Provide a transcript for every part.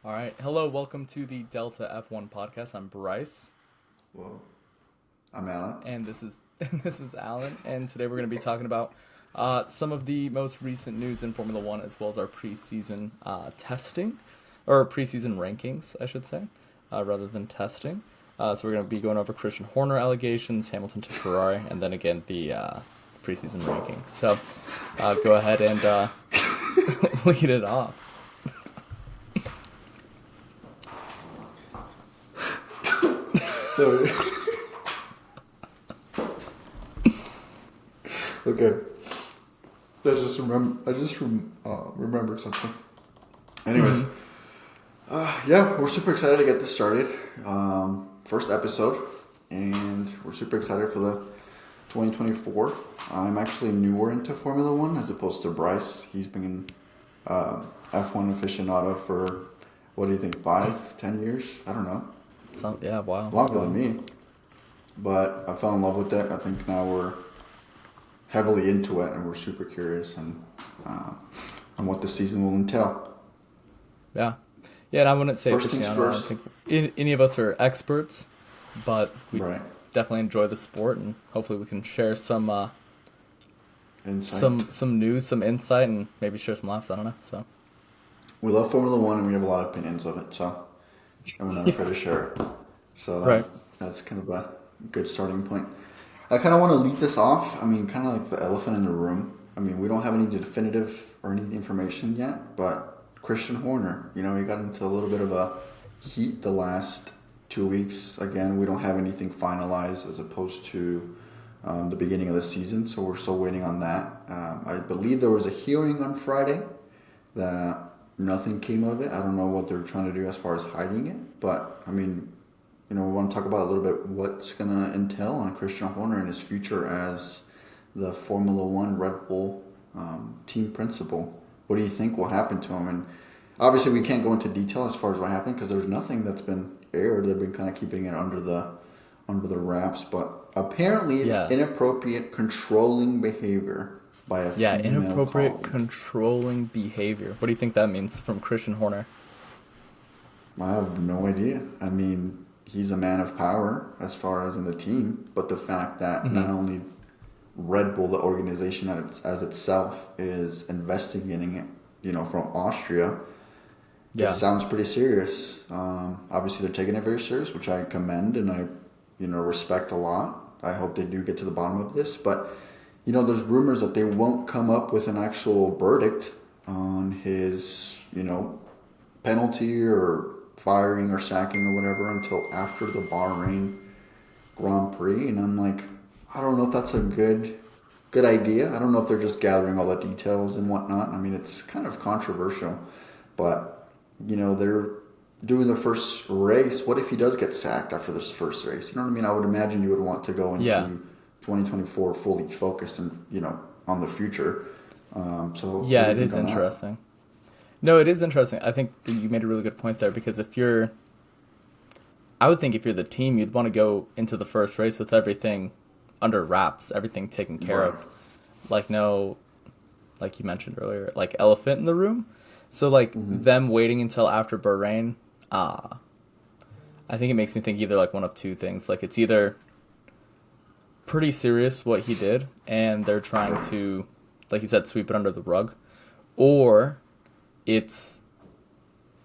All right. Hello, welcome to the Delta F1 podcast. I'm Bryce. Well, I'm Alan. And this is this is Alan. And today we're going to be talking about some of the most recent news in Formula One, as well as our preseason testing, or preseason rankings, I should say, rather than testing. So we're going to be going over Christian Horner allegations, Hamilton to Ferrari, and then again the preseason rankings. So go ahead and lead it off. So, okay. I just remembered something. Anyways, yeah, we're super excited to get this started. First episode, and we're super excited for the 2024. I'm actually newer into Formula One as opposed to Bryce. He's been F1 aficionado for, what do you think, 5-10 years? I don't know. Yeah, wow. Longer than me. But I fell in love with it. I think now we're heavily into it and we're super curious on what the season will entail. Yeah. Yeah, and I wouldn't say first things first. I don't think any of us are experts, but we Right. definitely enjoy the sport, and hopefully we can share some Insight. some news, some insight, and maybe share some laughs. I don't know. So We love Formula One and we have a lot of opinions of it, so and we're not afraid to share it. So Right. that's kind of a good starting point. I kind of want to lead this off. I mean, kind of like the elephant in the room. I mean, we don't have any definitive or any information yet, but Christian Horner, he got into a little bit of a heat the last 2 weeks. Again, we don't have anything finalized as opposed to the beginning of the season, so we're still waiting on that. I believe there was a hearing on Friday that nothing came of it. I don't know what they're trying to do as far as hiding it, but I mean, we want to talk about a little bit what's going to entail on Christian Horner and his future as the Formula One Red Bull team principal. What do you think will happen to him? And obviously, we can't go into detail as far as what happened because there's nothing that's been aired. They've been kind of keeping it under the wraps, but apparently, it's inappropriate controlling behavior by a female inappropriate colleague. controlling behavior. What do you think that means from Christian Horner? I have no idea. I mean, he's a man of power as far as in the team, but the fact that not only Red Bull, the organization as itself, is investigating it, from Austria, it sounds pretty serious. Obviously, they're taking it very serious, which I commend and I, respect a lot. I hope they do get to the bottom of this, but there's rumors that they won't come up with an actual verdict on his, penalty or firing or sacking or whatever until after the Bahrain Grand Prix. And I'm like, I don't know if that's a good idea. I don't know if they're just gathering all the details and whatnot. I mean, it's kind of controversial, but, they're doing the first race. What if he does get sacked after this first race? You know what I mean? I would imagine you would want to go into 2024 fully focused and, on the future. So yeah, it is interesting. No, it is interesting. I think that you made a really good point there because I would think if you're the team, you'd want to go into the first race with everything under wraps, everything taken care of. Like you mentioned earlier, like elephant in the room. So them waiting until after Bahrain, I think it makes me think either like one of two things. Like it's either pretty serious what he did and they're trying to, like you said, sweep it under the rug, or it's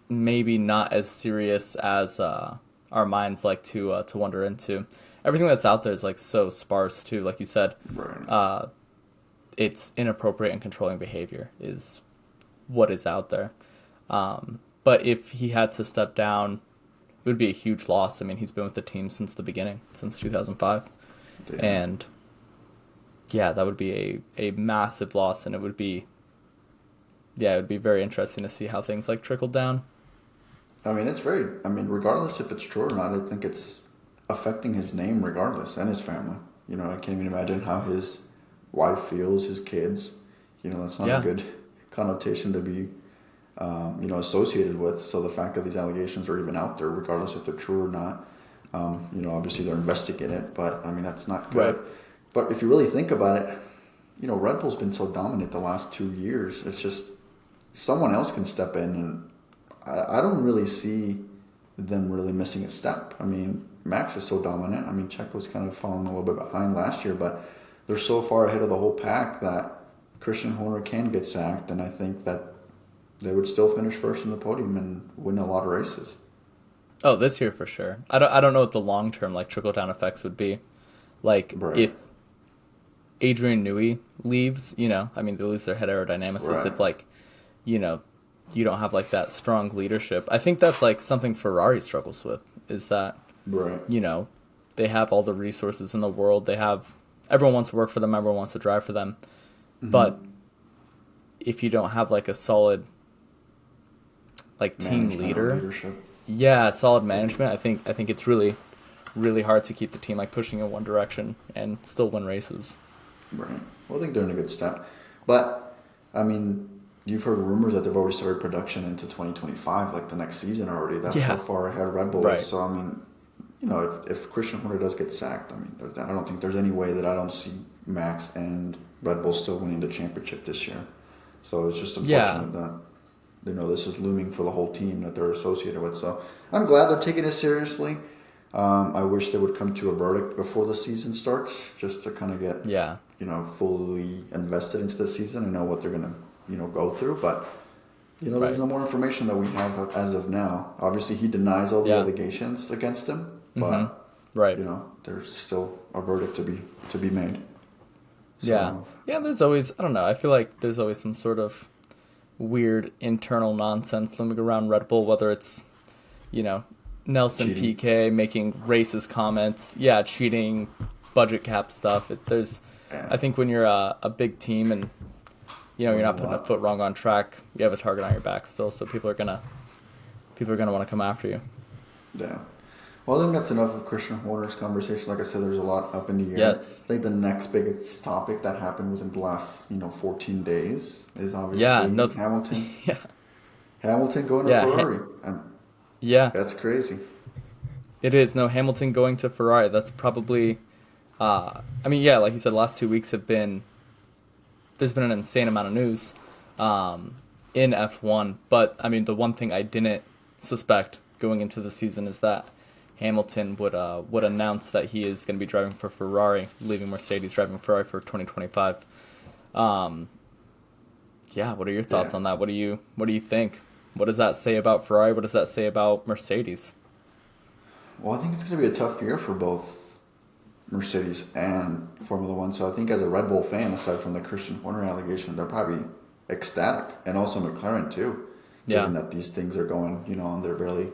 maybe not as serious as our minds like to wonder into. Everything that's out there is like so sparse too, like you said. Right. It's inappropriate and controlling behavior is what is out there. But if he had to step down, it would be a huge loss. I mean, he's been with the team since the beginning, since 2005. Damn. And that would be a massive loss, and it would be very interesting to see how things like trickle down. I mean, regardless if it's true or not, I think it's affecting his name regardless and his family. I can't even imagine how his wife feels, his kids. That's not a good connotation to be, associated with. So the fact that these allegations are even out there, regardless if they're true or not, obviously they're investigating it, but I mean, that's not good. Right. But if you really think about it, Red Bull's been so dominant the last 2 years. It's just someone else can step in and I don't really see them really missing a step. I mean, Max is so dominant. I mean, Checo's kind of falling a little bit behind last year, but they're so far ahead of the whole pack that Christian Horner can get sacked, and I think that they would still finish first in the podium and win a lot of races. Oh, this year for sure. I don't know what the long term like trickle down effects would be. Like Right. if Adrian Newey leaves, I mean they lose their head aerodynamicist. Right. If like, you don't have like that strong leadership. I think that's like something Ferrari struggles with. Is that Right. they have all the resources in the world. Everyone wants to work for them. Everyone wants to drive for them. Mm-hmm. But if you don't have like a solid like team Management or leader, leadership. yeah, solid management, I think it's really, really hard to keep the team like pushing in one direction and still win races. Right. Well, I think they're in a good step. But, I mean, you've heard rumors that they've already started production into 2025, like the next season already. That's how far ahead Red Bull Right. is. So, I mean, if Christian Horner does get sacked, I mean, I don't think there's any way that I don't see Max and Red Bull still winning the championship this year. So it's just unfortunate that this is looming for the whole team that they're associated with. So I'm glad they're taking it seriously. I wish they would come to a verdict before the season starts, just to kind of get fully invested into the season and know what they're gonna go through. But there's no more information that we have as of now. Obviously, he denies all the allegations against him, but there's still a verdict to be made. So, yeah. There's always, I don't know. I feel like there's always some sort of weird internal nonsense looming around Red Bull, whether it's Nelson cheating. Piquet making racist comments, cheating, budget cap stuff. I think when you're a big team and you're not putting a foot wrong on track, you have a target on your back still, so people are gonna want to come after you. Yeah. Well, I think that's enough of Christian Horner's conversation. Like I said, there's a lot up in the air. Yes. I think the next biggest topic that happened within the last 14 days is obviously Hamilton. Yeah. Hamilton going to Ferrari. That's crazy. It is. No, Hamilton going to Ferrari. That's probably, like you said, the last 2 weeks there's been an insane amount of news in F1. But, the one thing I didn't suspect going into the season is that Hamilton would announce that he is going to be driving for Ferrari, leaving Mercedes, driving Ferrari for 2025. What are your thoughts on that? What do you think? What does that say about Ferrari? What does that say about Mercedes? Well, I think it's going to be a tough year for both Mercedes and Formula One. So I think as a Red Bull fan, aside from the Christian Horner allegation, they're probably ecstatic. And also McLaren too, given that these things are going, and they're very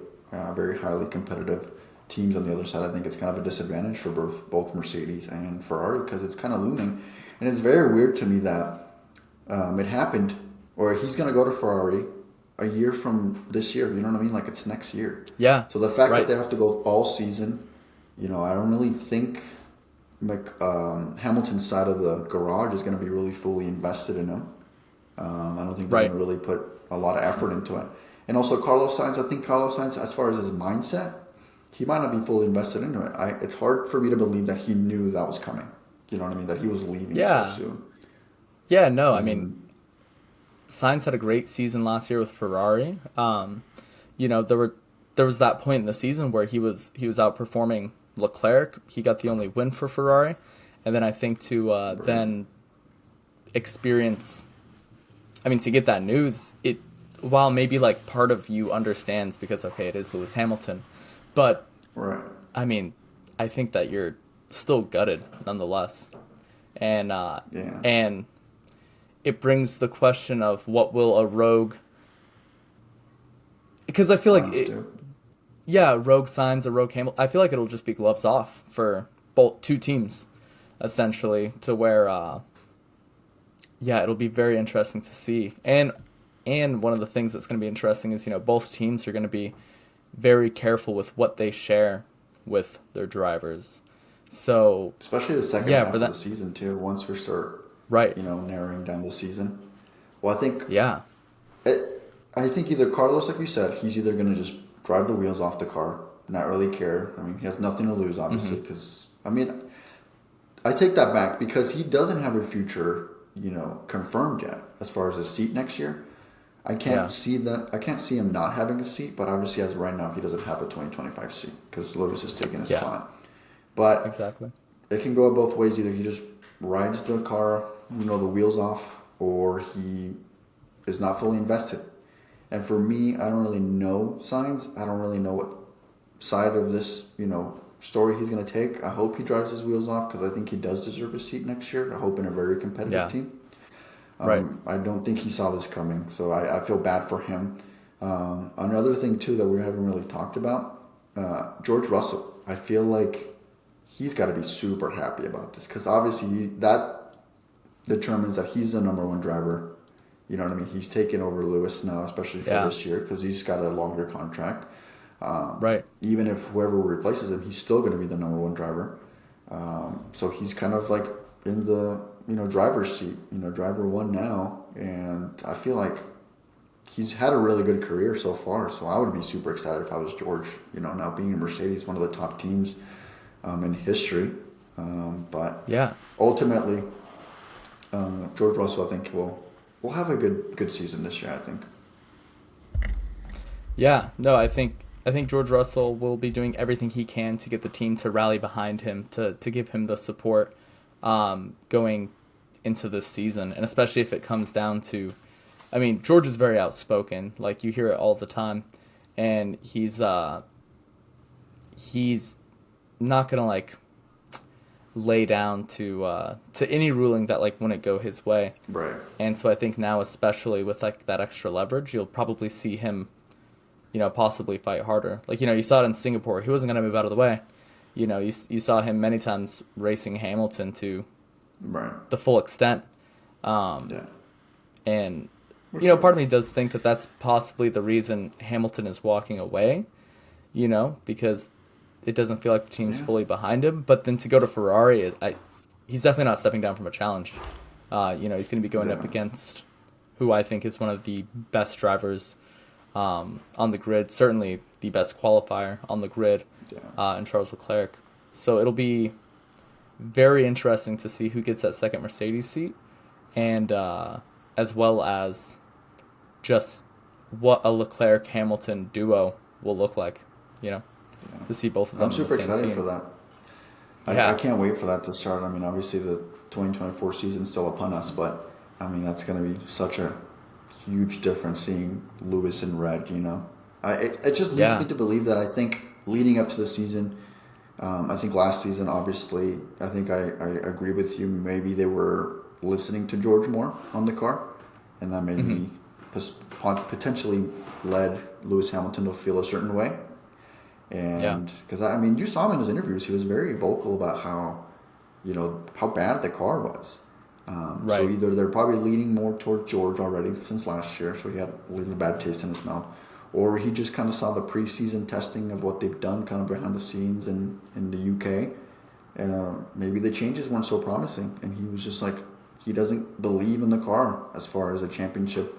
highly competitive teams on the other side. I think it's kind of a disadvantage for both Mercedes and Ferrari because it's kind of looming. And it's very weird to me that it happened, or he's going to go to Ferrari a year from this year. You know what I mean? Like it's next year. Yeah. So the fact that they have to go all season, I don't really think Hamilton's side of the garage is going to be really fully invested in him. I don't think they're going to really put a lot of effort into it. And also Carlos Sainz, I think Carlos Sainz, as far as his mindset, he might not be fully invested into it. It's hard for me to believe that he knew that was coming. You know what I mean? That he was leaving so soon. Yeah, no, Sainz had a great season last year with Ferrari. There was that point in the season where he was outperforming Leclerc. He got the only win for Ferrari, and then I think to then experience, to get that news, while maybe like part of you understands because it is Lewis Hamilton, but I think that you're still gutted nonetheless, and and it brings the question of what will a rogue, because I feel like rogue Sainz, a rogue Hamilton, I feel like it'll just be gloves off for both two teams essentially, to where it'll be very interesting to see. And one of the things that's going to be interesting is, both teams are going to be very careful with what they share with their drivers. So especially the second half of the season too, once we start narrowing down the season. Well, I think I think either Carlos, like you said, he's either going to just drive the wheels off the car, not really care. He has nothing to lose, obviously, because I take that back because he doesn't have a future, confirmed yet as far as his seat next year. I can't see that. I can't see him not having a seat, but obviously, as of right now, he doesn't have a 2025 seat because Lewis is taking his spot. But exactly. it can go both ways. Either he just rides the car, the wheels off, or he is not fully invested. And for me, I don't really know signs. I don't really know what side of this, story he's going to take. I hope he drives his wheels off because I think he does deserve a seat next year. I hope in a very competitive team. Right. I don't think he saw this coming, so I feel bad for him. Another thing, too, that we haven't really talked about, George Russell. I feel like he's got to be super happy about this because obviously that determines that he's the number one driver. You know what I mean? He's taking over Lewis now, especially for this year because he's got a longer contract. Right. Even if whoever replaces him, he's still going to be the number one driver. So he's kind of like in the driver's seat, driver one now, and I feel like he's had a really good career so far. So I would be super excited if I was George. Now being in Mercedes, one of the top teams in history, but ultimately, George Russell, I think will have a good season this year. I think. Yeah. No, I think George Russell will be doing everything he can to get the team to rally behind him, to give him the support going into this season, and especially if it comes down to, I mean, George is very outspoken. Like, you hear it all the time, and he's not gonna like lay down to any ruling that like wouldn't go his way. Right. And so I think now, especially with like that extra leverage, you'll probably see him, possibly fight harder. Like, you saw it in Singapore. He wasn't gonna move out of the way. You saw him many times racing Hamilton to the full extent. And, part of me does think that that's possibly the reason Hamilton is walking away, because it doesn't feel like the team's fully behind him. But then to go to Ferrari, he's definitely not stepping down from a challenge. He's going to be going up against who I think is one of the best drivers on the grid, certainly the best qualifier on the grid, in Charles Leclerc. So it'll be very interesting to see who gets that second Mercedes seat, and as well as just what a Leclerc-Hamilton duo will look like, to see both of them. I'm super in the same excited team. for that. I can't wait for that to start. I mean, obviously the 2024 season's still upon us, but I mean, that's going to be such a huge difference seeing Lewis in red, It just leads me to believe that I think leading up to the season, I think last season, obviously, I think I agree with you. Maybe they were listening to George more on the car, and that maybe potentially led Lewis Hamilton to feel a certain way. And because I mean, you saw him in his interviews; he was very vocal about how bad the car was. So either they're probably leaning more toward George already since last year, so he had a little bad taste in his mouth, or he just kind of saw the preseason testing of what they've done kind of behind the scenes in the UK. Maybe the changes weren't so promising, and he was just like, he doesn't believe in the car as far as a championship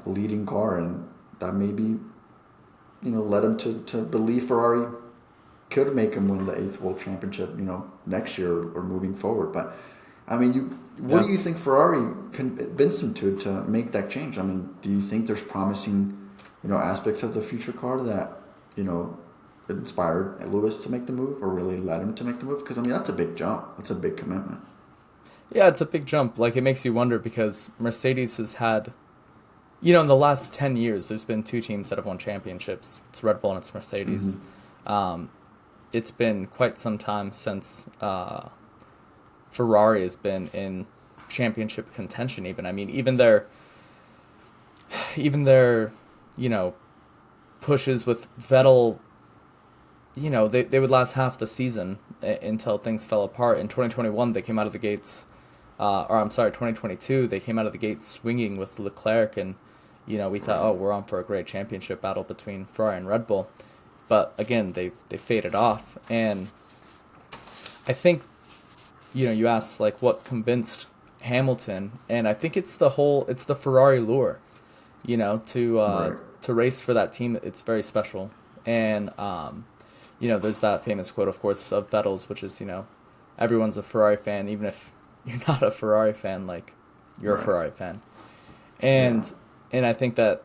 leading car, and that maybe led him to believe Ferrari could make him win the 8th World Championship next year or moving forward. But I mean, what do you think Ferrari convinced him to make that change? I mean, do you think there's promising aspects of the future car that inspired Lewis to make the move, or really led him to make the move? Because I mean, that's a big jump. That's a big commitment. Yeah, it's a big jump. Like, it makes you wonder, because Mercedes has had, in the last 10 years, there's been two teams that have won championships. It's Red Bull and it's Mercedes. It's been quite some time since Ferrari has been in championship contention even. I mean, even their pushes with Vettel, they would last half the season until things fell apart. In 2021, they came out of the gates, 2022, they came out of the gates swinging with Leclerc, and, we thought, we're on for a great championship battle between Ferrari and Red Bull. But again, they faded off. And I think, you asked, like, what convinced Hamilton, and I think it's the Ferrari lure, to race for that team. It's very special. And, there's that famous quote, of course, of Vettel's, which is, everyone's a Ferrari fan, even if you're not a Ferrari fan, like, you're a Ferrari fan. And And I think that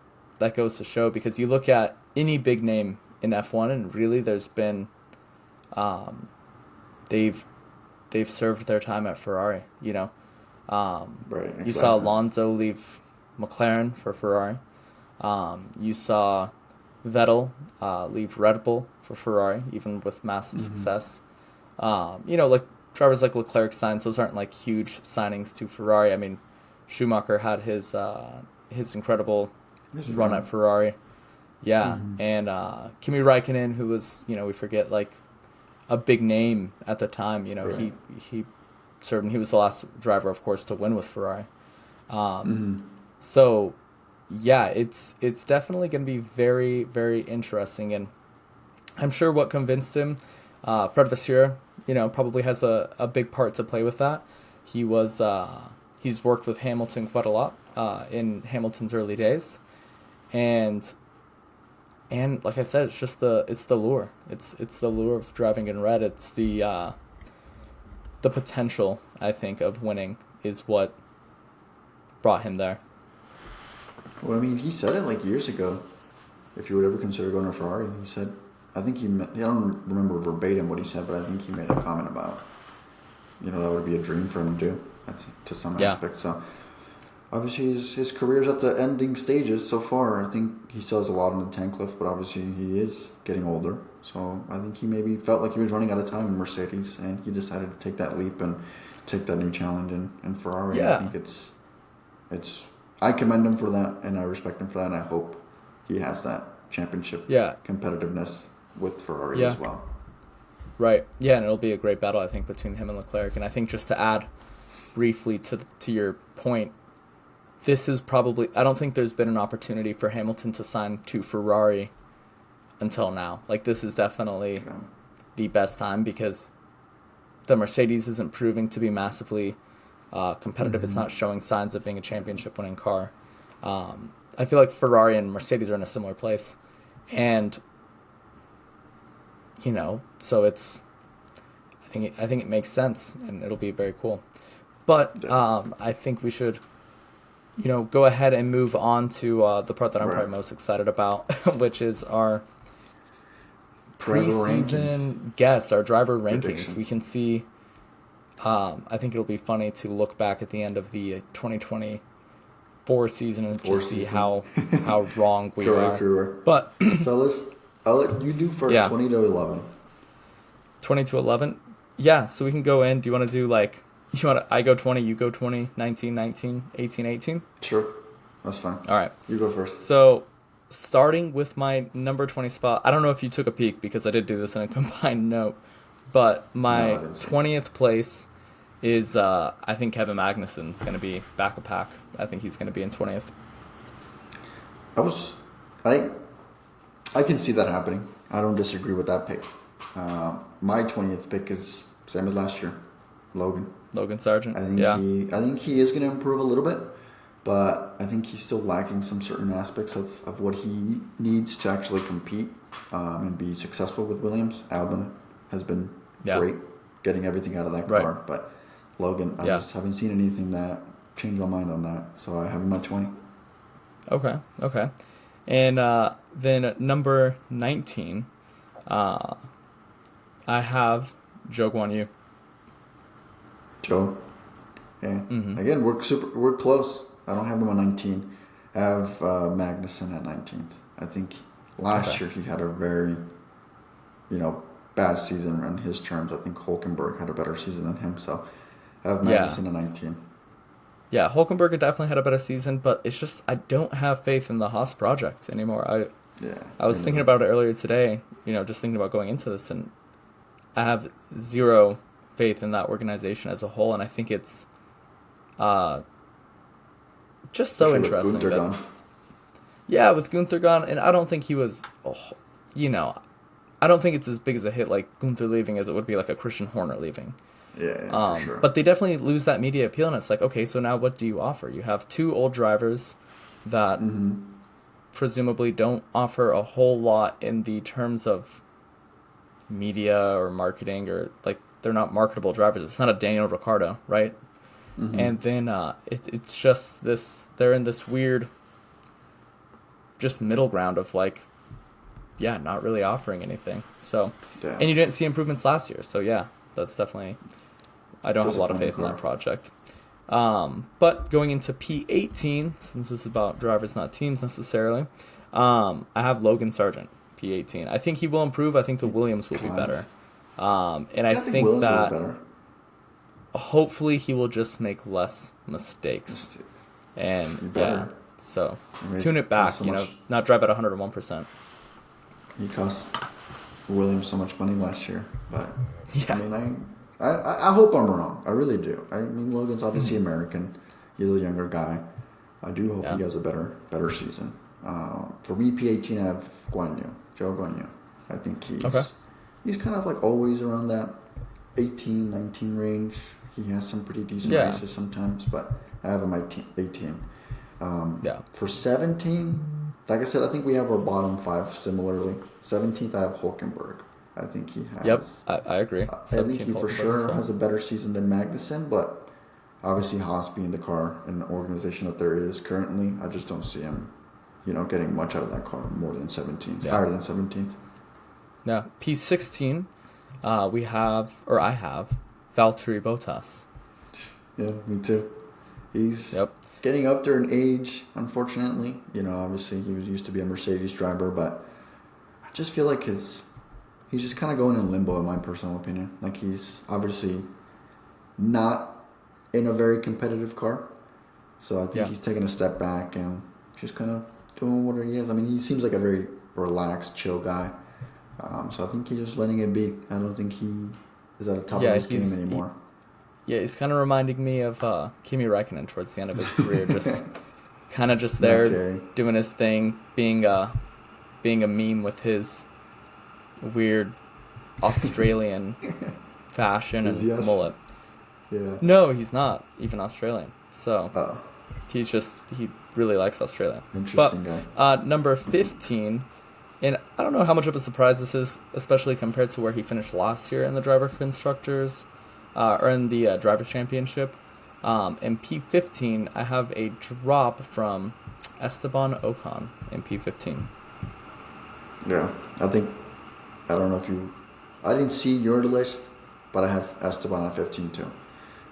goes to show, because you look at any big name in F1, and really there's been, they've served their time at Ferrari, you know. Right. Exactly. You saw Alonso leave McLaren for Ferrari. You saw Vettel leave Red Bull for Ferrari, even with massive success. You know, like drivers like Leclerc signs, those aren't like huge signings to Ferrari. I mean, Schumacher had his incredible run at Ferrari. Yeah, and Kimi Räikkönen, who was, you know, we forget, like a big name at the time. You know, Right. he served, and he was the last driver, of course, to win with Ferrari. So, yeah, it's definitely going to be very, very interesting, and I'm sure what convinced him, Fred Vasseur, you know, probably has a big part to play with that. He was he's worked with Hamilton quite a lot in Hamilton's early days, and like I said, it's just the lure. It's the lure of driving in red. It's the potential, I think, of winning is what brought him there. Well, I mean, he said it like years ago. If you would ever consider going to Ferrari, he said, I think I don't remember verbatim what he said, but I think he made a comment about, you know, that would be a dream for him to do, to some aspect. So, obviously, his career's at the ending stages so far. I think he still has a lot in the tank left, but obviously he is getting older. So, I think he maybe felt like he was running out of time in Mercedes, and he decided to take that leap and take that new challenge in Ferrari. Yeah. I think it's I commend him for that, and I respect him for that, and I hope he has that championship competitiveness with Ferrari as well. Right. Yeah, and it'll be a great battle, I think, between him and Leclerc. And I think, just to add briefly to your point, this is probably, I don't think there's been an opportunity for Hamilton to sign to Ferrari until now. Like, this is definitely the best time, because the Mercedes isn't proving to be massively competitive. It's not showing signs of being a championship-winning car. I feel like Ferrari and Mercedes are in a similar place. And, you know, so it's, I think it makes sense, and it'll be very cool. But I think we should, you know, go ahead and move on to the part that I'm probably most excited about, which is our preseason guests, our driver rankings. We can see, I think it'll be funny to look back at the end of the 2024 season and just see how wrong we are. But so I'll let you do first. 20 to 11. 20 to 11. Yeah. So we can go in. Do you want to do like? I go 20, you go 20, 19, 19, 18, 18? Sure. That's fine. All right. You go first. So, starting with my number 20 spot, I don't know if you took a peek, because I did do this in a combined note, but my 20th place is, I think Kevin Magnussen's going to be back a pack. I think he's going to be in 20th. I can see that happening. I don't disagree with that pick. My 20th pick is same as last year, Logan Sargent. I think he is going to improve a little bit, but I think he's still lacking some certain aspects of what he needs to actually compete and be successful with Williams. Albon has been great getting everything out of that car, but Logan, I just haven't seen anything that changed my mind on that, so I have him at 20. Okay. And then number 19, I have Zhou Guanyu. Joe, Again, we're close. I don't have him at 19. I have Magnussen at 19th. I think last year he had a very, bad season on his terms. I think Hülkenberg had a better season than him, so I have Magnussen at 19. Yeah, Hülkenberg definitely had a better season, but it's just I don't have faith in the Haas project anymore. I was thinking about it earlier today, just thinking about going into this, and I have zero faith in that organization as a whole, and I think it's just so interesting. With Gunther gone. Yeah, with Gunther gone, and I don't think he was, I don't think it's as big as a hit like Gunther leaving as it would be like a Christian Horner leaving. Yeah, for sure. But they definitely lose that media appeal, and it's like, okay, so now what do you offer? You have two old drivers that presumably don't offer a whole lot in the terms of media or marketing, or like they're not marketable drivers. It's not a Daniel Ricciardo, right? And then it's just this, they're in this weird just middle ground of like, yeah, not really offering anything. So, Yeah. and you didn't see improvements last year. So yeah, that's definitely, I don't have a lot of faith in that project. But going into P18, since this is about drivers, not teams necessarily, I have Logan Sargent, P18. I think he will improve. I think the Williams will be better. And I think Williams will that be better. hopefully he will just make less mistakes. And yeah, so tune it back, not drive at 101%. He cost Williams so much money last year, but yeah. I mean, I hope I'm wrong. I really do. I mean, Logan's obviously American. He's a younger guy. I do hope he has a better season. For me, P18, I have Joe Guanyu. I think he's kind of like always around that 18, 19 range. He has some pretty decent races sometimes, but I have him at 18. For 17, like I said, I think we have our bottom 5 similarly. 17th, I have Hulkenberg. I think he has. Yep, I agree. I think he for sure has a better season than Magnussen, but obviously Haas being the car and the organization that there is currently, I just don't see him, getting much out of that car more than 17th, higher than 17th. Yeah, P16, I have Valtteri Bottas. Yeah, me too. He's getting up there in age, unfortunately. Obviously he used to be a Mercedes driver, but I just feel like he's just kind of going in limbo, in my personal opinion. Like, he's obviously not in a very competitive car. So I think he's taking a step back and just kind of doing what he is. I mean, he seems like a very relaxed, chill guy. So I think he's just letting it be. I don't think he is at the top of his game anymore. He's kind of reminding me of Kimi Räikkönen towards the end of his career. Just kind of just there doing his thing, being a meme with his weird Australian fashion and mullet. Yeah. No, he's not even Australian. So he really likes Australia. Interesting guy. Number 15, and I don't know how much of a surprise this is, especially compared to where he finished last year in the driver constructors, or in the driver championship. In P15, I have a drop from Esteban Ocon in P15. Yeah, I don't know if I didn't see your list, but I have Esteban at 15 too.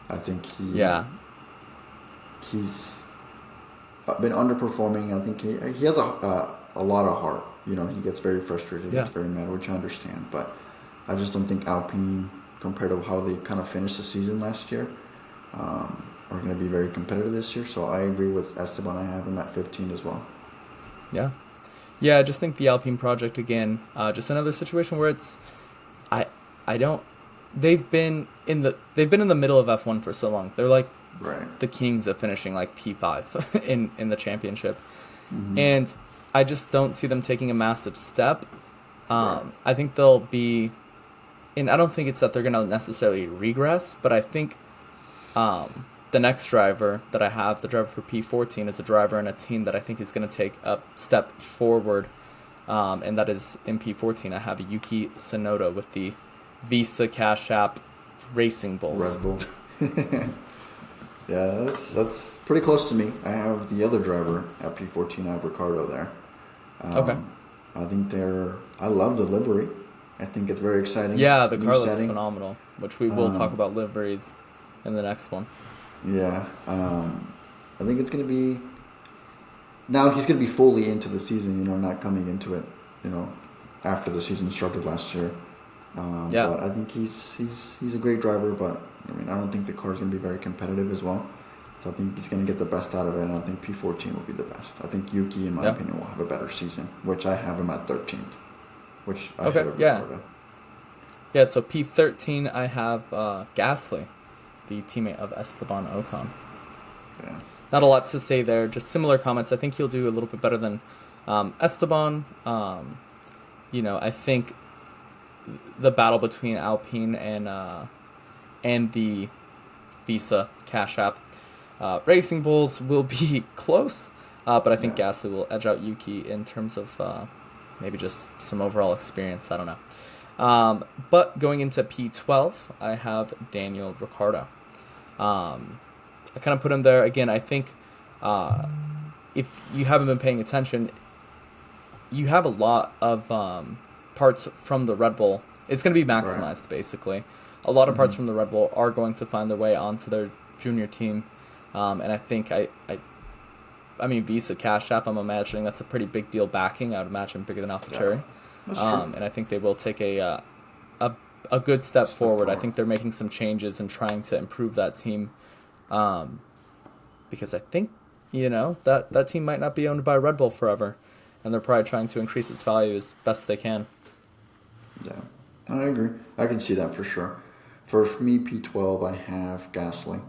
I think he's been underperforming. I think he has a lot of heart. He gets very frustrated, gets very mad, which I understand. But I just don't think Alpine, compared to how they kind of finished the season last year, are going to be very competitive this year. So I agree with Esteban. I have him at 15 as well. Yeah. Yeah, I just think the Alpine project, again, just another situation where they've been in the middle of F1 for so long. They're like the kings of finishing like P5 in the championship. Mm-hmm. And I just don't see them taking a massive step. I think they'll be, and I don't think it's that they're going to necessarily regress, but I think the next driver that I have, the driver for P14, is a driver in a team that I think is going to take a step forward, and that is in P14. I have Yuki Tsunoda with the Visa Cash App Racing Bulls. Red Bull. Yeah, that's pretty close to me. I have the other driver at P14. I have Ricardo there. Okay. I think I love the livery. I think it's very exciting. Yeah, the car looks phenomenal, which we will talk about liveries in the next one. Yeah. I think it's going to be... Now he's going to be fully into the season, not coming into it, after the season started last year. But I think he's a great driver, but I don't think the car's going to be very competitive as well. So I think he's going to get the best out of it, and I think P14 will be the best. I think Yuki, in my opinion, will have a better season, which I have him at 13th. Which I have Yeah, so P13, I have Gasly, the teammate of Esteban Ocon. Yeah. Not a lot to say there, just similar comments. I think he'll do a little bit better than Esteban. I think the battle between Alpine and the Visa Cash App Racing Bulls will be close, but I think Gasly will edge out Yuki in terms of maybe just some overall experience. I don't know. But going into P12, I have Daniel Ricciardo. I kind of put him there. Again, I think if you haven't been paying attention, you have a lot of parts from the Red Bull. It's going to be maximized, basically. A lot of parts from the Red Bull are going to find their way onto their junior team. And I think I mean, Visa Cash App, I'm imagining that's a pretty big deal backing. I would imagine bigger than AlphaTauri. That's true. And I think they will take a good step forward. I think they're making some changes and trying to improve that team. Because I think, that team might not be owned by Red Bull forever. And they're probably trying to increase its value as best they can. Yeah, I agree. I can see that for sure. For me, P12, I have Gasly.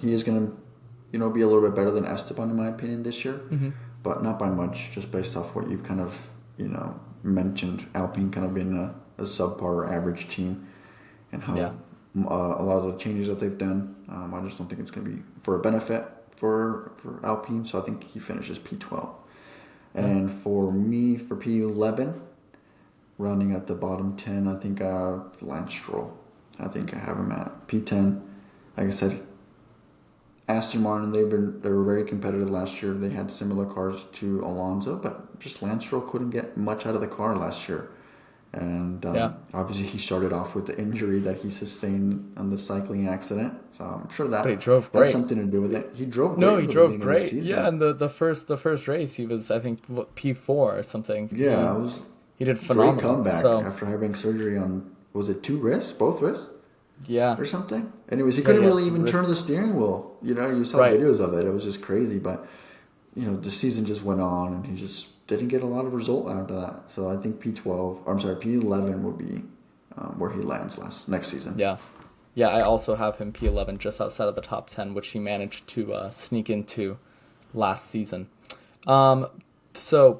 He is going to, be a little bit better than Esteban, in my opinion, this year. Mm-hmm. But not by much, just based off what you've kind of, mentioned. Alpine kind of being a subpar or average team and how a lot of the changes that they've done, I just don't think it's going to be for a benefit for Alpine. So I think he finishes P12. And for me, for P11, rounding at the bottom 10, I think I have Lance Stroll. I think I have him at P10. Like I said, Aston Martin, they were very competitive last year. They had similar cars to Alonso, but just Lance Stroll couldn't get much out of the car last year. And obviously he started off with the injury that he sustained on the cycling accident. So I'm sure that he drove had great. something to do with it. He drove great. No, he drove great. Yeah, and the first race he was, I think, P4 or something. Yeah, he did phenomenal. Great comeback after having surgery on, was it both wrists? Yeah. Or something. Anyways, he couldn't really even turn the steering wheel. You saw videos of it. It was just crazy. But, the season just went on and he just didn't get a lot of result out of that. So I think P11 will be where he lands next season. Yeah. Yeah, I also have him P11 just outside of the top 10, which he managed to sneak into last season. So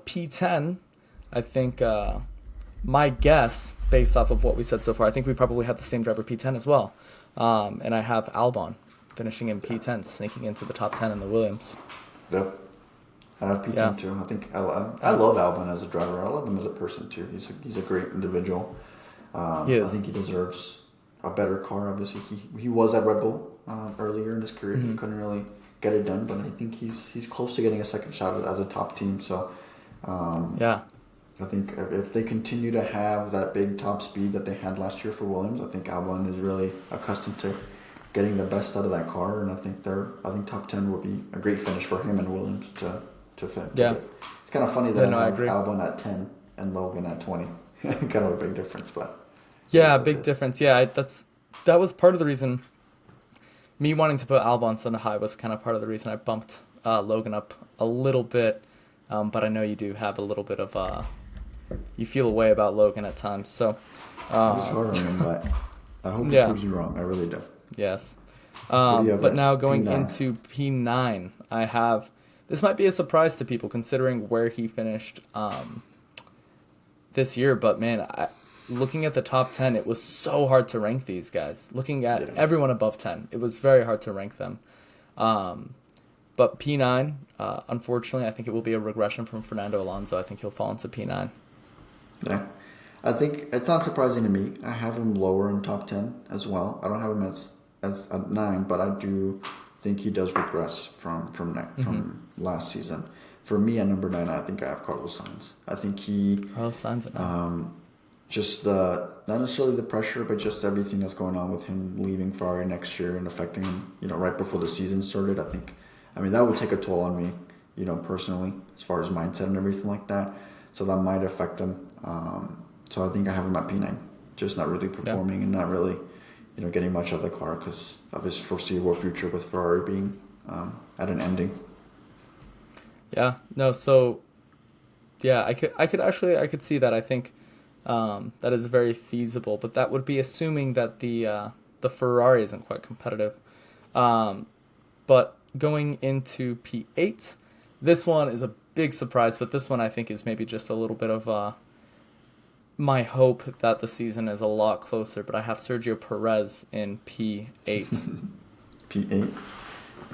P10, I think my guess, based off of what we said so far, I think we probably have the same driver P10 as well. And I have Albon finishing in P10, sneaking into the top 10 in the Williams. Yep. I have P10 too. I think I love Albon as a driver. I love him as a person too. He's a great individual. He is. I think he deserves a better car. Obviously, he was at Red Bull earlier in his career. He couldn't really get it done, but I think he's close to getting a second shot as a top team. So, I think if they continue to have that big top speed that they had last year for Williams, I think Albon is really accustomed to getting the best out of that car, and I think top 10 would be a great finish for him and Williams to fit. Yeah, it's kind of funny that I have agree. Albon at 10 and Logan at 20. Kind of a big difference, but big difference. Yeah, that was part of the reason. Me wanting to put Albon so high was kind of part of the reason I bumped Logan up a little bit. But I know you do have a little bit of you feel a way about Logan at times. So it was hard on him, but I hope he proves you wrong. I really do. Yes. But now going into P9, I have. This might be a surprise to people considering where he finished this year. But man, looking at the top 10, it was so hard to rank these guys. Looking at everyone above 10, it was very hard to rank them. But P9, unfortunately, I think it will be a regression from Fernando Alonso. I think he'll fall into P9. Yeah. I think it's not surprising to me. I have him lower in top 10 as well. I don't have him as a 9, but I do think he does regress from last season. For me, at number 9, I think I have Carlos Sainz. I think Carlos Sainz at 9. Just not necessarily the pressure, but just everything that's going on with him leaving Ferrari next year and affecting him, right before the season started. I mean, that would take a toll on me, personally, as far as mindset and everything like that. So that might affect him. So I think I have him at P9, just not really performing and not really, getting much out of the car because of his foreseeable future with Ferrari being at an ending. Yeah. No. So, yeah, I could see that. I think that is very feasible, but that would be assuming that the Ferrari isn't quite competitive. But going into P8, this one is a big surprise, but this one I think is maybe just a little bit of my hope that the season is a lot closer, but I have Sergio Perez in P8. P8?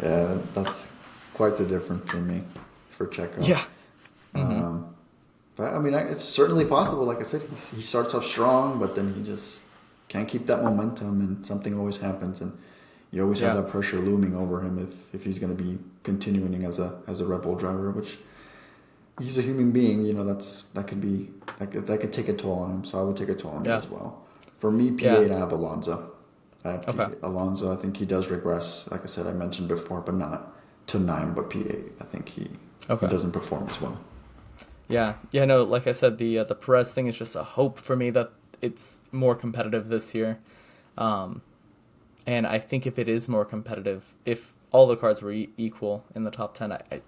Yeah, that's quite the difference for me, for Checo. Yeah. But, I mean, it's certainly possible. Like I said, he starts off strong, but then he just can't keep that momentum, and something always happens, and you always have that pressure looming over him if he's going to be continuing as a Red Bull driver, which he's a human being. That could take a toll on him. So I would take a toll on him Yeah. as well. For me, Yeah. P8, I have Alonso. I have Okay. Alonso. I think he does regress. Like I said, I mentioned before, but not to 9, but P8. I think he doesn't perform as well. Yeah. Yeah. No. Like I said, the Perez thing is just a hope for me that it's more competitive this year. And I think if it is more competitive, if all the cars were equal in the top 10, I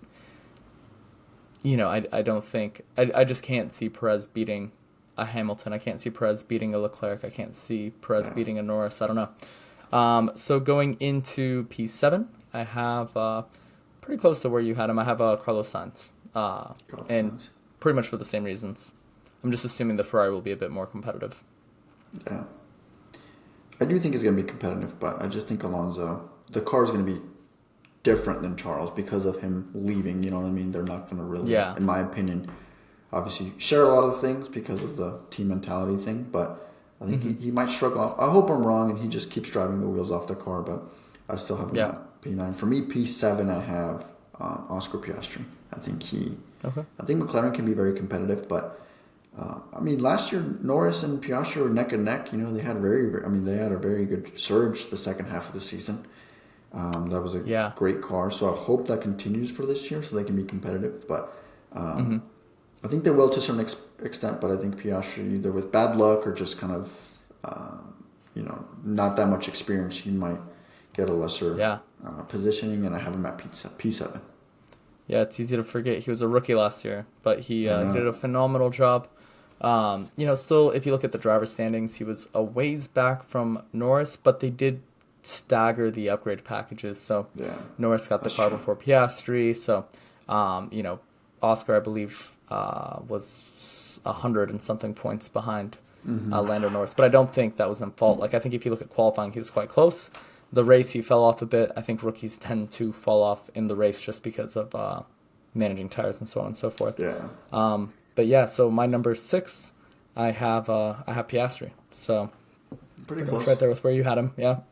don't think I just can't see Perez beating a Hamilton. I can't see Perez beating a Leclerc. I can't see Perez beating a Norris. I don't know. So going into P7, I have pretty close to where you had him. I have Carlos Sainz, and pretty much for the same reasons. I'm just assuming the Ferrari will be a bit more competitive. Yeah. I do think it's going to be competitive, but I just think Alonso, the car is going to be different than Charles because of him leaving. You know what I mean? They're not going to really, in my opinion, obviously share a lot of things because of the team mentality thing, but I think he might struggle. I hope I'm wrong and he just keeps driving the wheels off the car, but I still have him at P9. For me, P7, I have Oscar Piastri. I think McLaren can be very competitive, but last year Norris and Piastri were neck and neck. They had they had a very good surge the second half of the season. That was a great car, so I hope that continues for this year so they can be competitive. But I think they will to a certain extent. But I think Piastri, either with bad luck or just kind of not that much experience, he might get a lesser positioning. And I have him at P7. Yeah, it's easy to forget he was a rookie last year, but he did a phenomenal job. Still, if you look at the driver standings, he was a ways back from Norris, but they did stagger the upgrade packages. So Norris got the car before Piastri. So, Oscar, I believe, was 100 and something points behind Lando Norris. But I don't think that was in fault. Like, I think if you look at qualifying, he was quite close. The race, he fell off a bit. I think rookies tend to fall off in the race just because of managing tires and so on and so forth. Yeah. So my number 6, I have Piastri. So pretty close. Right there with where you had him. Yeah.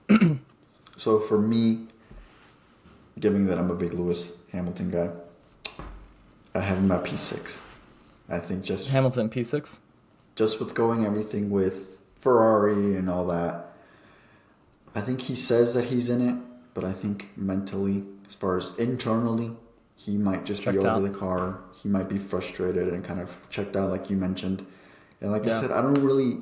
So for me, given that I'm a big Lewis Hamilton guy, I have him at P6. I think just Hamilton P6. Just with going everything with Ferrari and all that. I think he says that he's in it, but I think mentally, as far as internally, he might just be over the car. He might be frustrated and kind of checked out, like you mentioned. And like I said, I don't really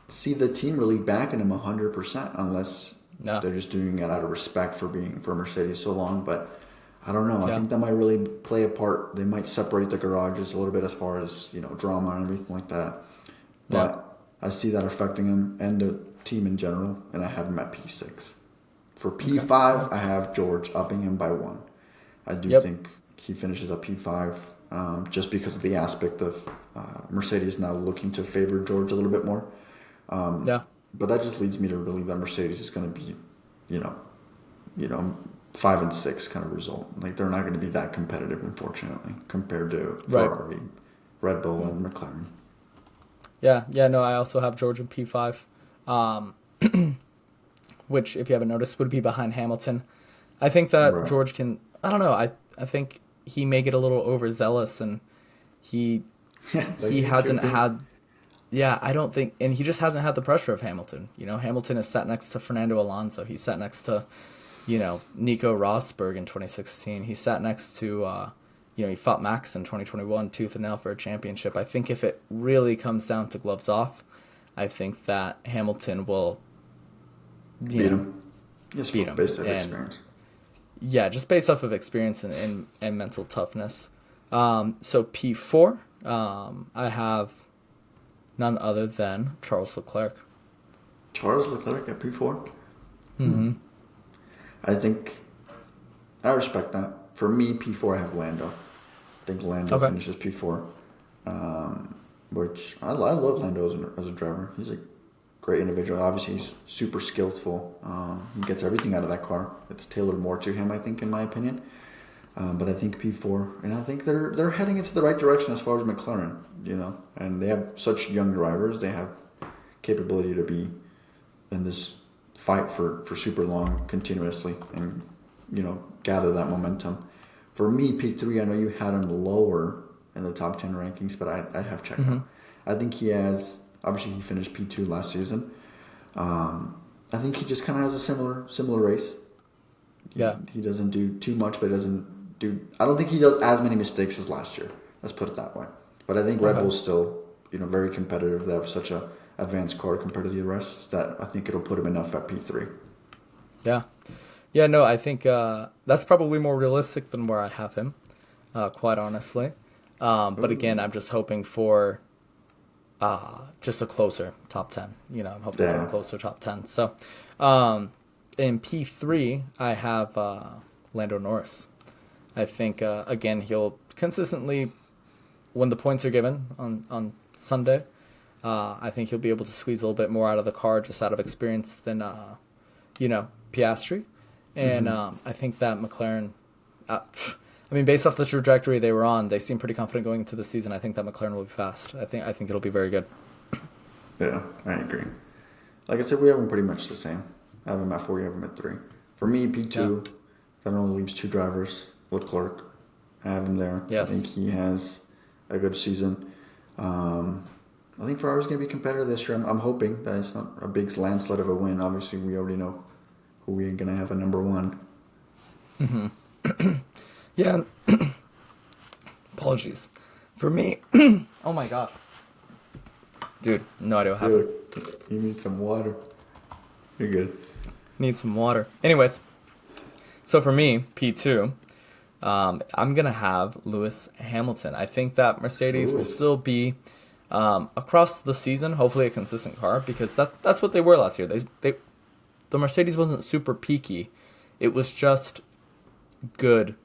see the team really backing him 100% unless they're just doing it out of respect for being for Mercedes so long. But I don't know. I think that might really play a part. They might separate the garages a little bit as far as drama and everything like that. But I see that affecting him and the team in general, and I have him at P6. For P5, I have George upping him by 1. I do think he finishes at P5 just because of the aspect of Mercedes now looking to favor George a little bit more. But that just leads me to believe that Mercedes is going to be, 5 and 6 kind of result. Like they're not going to be that competitive, unfortunately, compared to Ferrari, Red Bull, and McLaren. No, I also have George in P5. Which, if you haven't noticed, would be behind Hamilton. I think that George can... I don't know. I think he may get a little overzealous, and he hasn't had... Yeah, I don't think... And he just hasn't had the pressure of Hamilton. Hamilton is sat next to Fernando Alonso. He sat next to, Nico Rosberg in 2016. He sat next to... he fought Max in 2021 tooth and nail for a championship. I think if it really comes down to gloves off, I think that Hamilton will beat him. Just beat him. Based off experience. Yeah, just based off of experience and mental toughness. So P4, I have none other than Charles Leclerc. Charles Leclerc at P4? Mm-hmm. I think I respect that. For me, P4, I have Lando. I think Lando finishes P4. Which I love Lando as a driver. He's a great individual. Obviously, he's super skillful. He gets everything out of that car. It's tailored more to him, I think, in my opinion. But I think P4, and I think they're heading into the right direction as far as McLaren, and they have such young drivers. They have capability to be in this fight for super long continuously and, gather that momentum. For me, P3, I know you had him lower in the top 10 rankings, but I have Checo. Mm-hmm. I think he has, obviously he finished P2 last season. I think he just kind of has a similar race. He doesn't do too much, but I don't think he does as many mistakes as last year. Let's put it that way. But I think Red Bull's still, very competitive. They have such a advanced car compared to the rest that I think it'll put him enough at P3. Yeah. Yeah, no, I think that's probably more realistic than where I have him, quite honestly. But again, I'm just hoping for just a closer top 10. I'm hoping for a closer top 10. So in P3, I have Lando Norris. I think, again, he'll consistently, when the points are given on Sunday, I think he'll be able to squeeze a little bit more out of the car just out of experience than, Piastri. And I think that McLaren, based off the trajectory they were on, they seem pretty confident going into the season. I think that McLaren will be fast. I think it'll be very good. Yeah, I agree. Like I said, we have them pretty much the same. I have them at 4, you have them at 3. For me, P2, that only leaves 2 drivers. Leclerc, I have him there. Yes. I think he has a good season. I think Ferrari's going to be competitive this year. I'm hoping that it's not a big landslide of a win. Obviously, we already know who we're going to have at number 1. Mm-hmm. Yeah. Apologies. For me, oh my God. Dude, no idea what happened. You need some water. You're good. Need some water. Anyways, so for me, P2, I'm going to have Lewis Hamilton. I think that Mercedes will still be, across the season, hopefully a consistent car, because that's what they were last year. The Mercedes wasn't super peaky. It was just good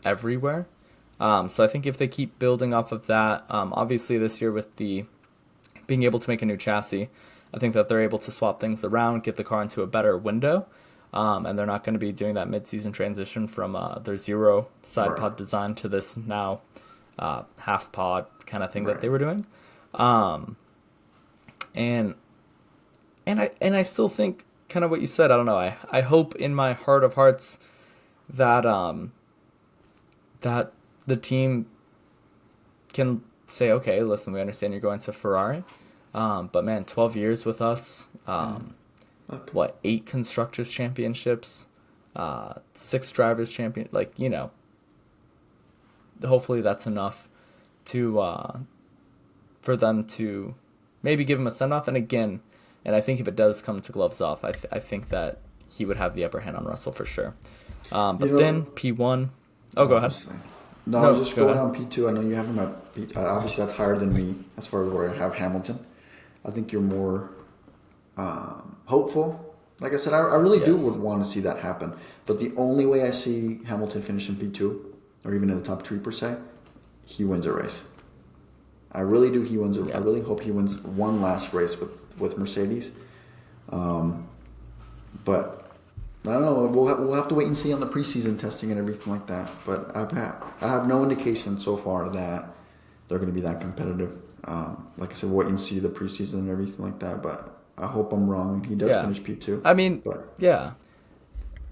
everywhere. So I think if they keep building off of that, obviously this year with the being able to make a new chassis, I think that they're able to swap things around, get the car into a better window, and they're not going to be doing that mid-season transition from their zero side pod design to this now half pod kind of thing that they were doing. And I still think kind of what you said. I don't know. I hope in my heart of hearts that that the team can say, okay, listen, we understand you're going to Ferrari, but man, 12 years with us, 8 constructors championships, 6 drivers champion, hopefully that's enough to for them to maybe give him a send off. And again, and I think if it does come to gloves off, I think that he would have the upper hand on Russell for sure. But then P1. Oh, go ahead. No, I was just going on P2. I know you have him at P2. Obviously, that's higher than me as far as where I have Hamilton. I think you're more hopeful. Like I said, I really do would want to see that happen. But the only way I see Hamilton finishing P2, or even in the top 3 per se, he wins a race. I really do. I really hope he wins one last race with Mercedes. But I don't know. We'll have to wait and see on the preseason testing and everything like that. But I have no indication so far that they're going to be that competitive. Like I said, wait and see the preseason and everything like that. But I hope I'm wrong. He does finish P2.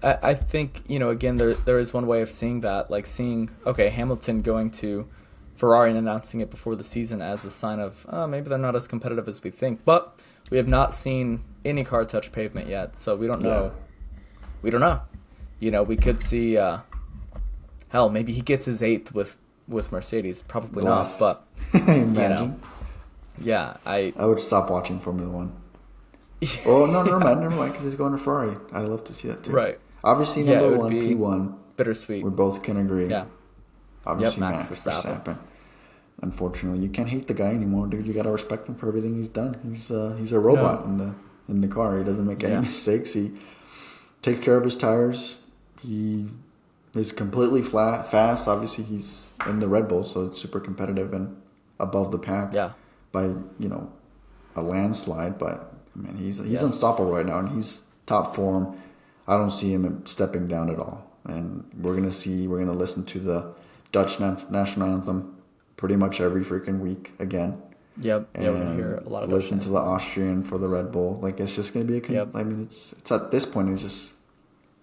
I think, again, there is one way of seeing that, like seeing, okay, Hamilton going to Ferrari and announcing it before the season as a sign of, maybe they're not as competitive as we think. But we have not seen any car touch pavement yet, so we don't know. We don't know. We could see, hell, maybe he gets his 8th with Mercedes. Probably not, but, imagine. I would stop watching Formula 1. Oh, no, never mind, because he's going to Ferrari. I'd love to see that too. Right. Obviously, number 1, P1. Bittersweet. We both can agree. Yeah. Obviously, Max Verstappen. Unfortunately, you can't hate the guy anymore, dude. You gotta respect him for everything he's done. He's a robot in the car. He doesn't make any mistakes. He takes care of his tires. He is completely fast. Obviously, he's in the Red Bull, so it's super competitive and above the pack by a landslide. But man, he's unstoppable right now, and he's top form. I don't see him stepping down at all. And we're gonna listen to the Dutch national anthem pretty much every freaking week again. Yep. And we're gonna hear a lot of listen to the Austrian for the Red Bull. Like, it's just gonna be I mean, it's at this point, it's just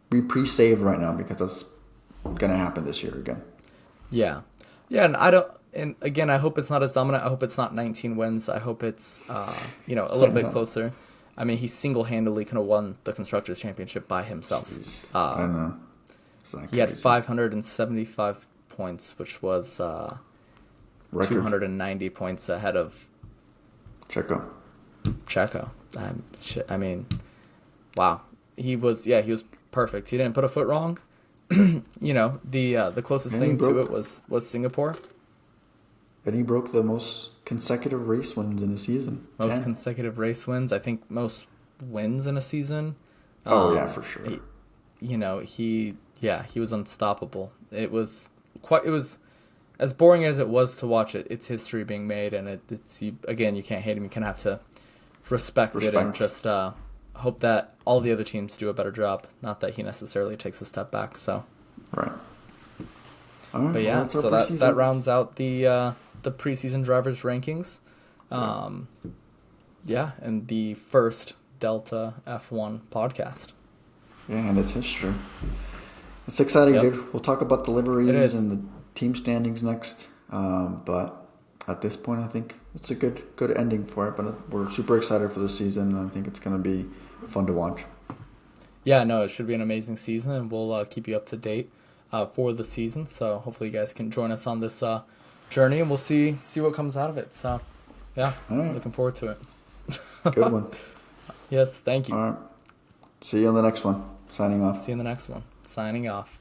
we pre-saved right now because that's gonna happen this year again. Yeah. Yeah, and I don't. And again, I hope it's not as dominant. I hope it's not 19 wins. I hope it's a little bit closer. I mean, he single-handedly could have won the constructors championship by himself. I know. He had 575 points, which was 290 points ahead of Checo. I mean, wow. He was perfect. He didn't put a foot wrong. The closest thing to it was Singapore. And he broke the most consecutive race wins in a season. Most consecutive race wins. I think most wins in a season. Yeah, for sure. He was unstoppable. It was as boring as it was to watch it. It's history being made, and you can't hate him. You kind of have to respect it and just hope that all the other teams do a better job. Not that he necessarily takes a step back. So. Right. All right. But yeah, so that rounds out the preseason drivers rankings. And the first Delta F1 podcast. Yeah, and it's history. It's exciting, dude. We'll talk about the liveries and the team standings next. But at this point, I think it's a good ending for it. But we're super excited for the season, and I think it's going to be fun to watch. Yeah, no, it should be an amazing season, and we'll keep you up to date for the season. So hopefully you guys can join us on this journey, and we'll see what comes out of it. So, yeah, looking forward to it. Good one. Yes, thank you. All right. See you on the next one. Signing off. See you in the next one. Signing off.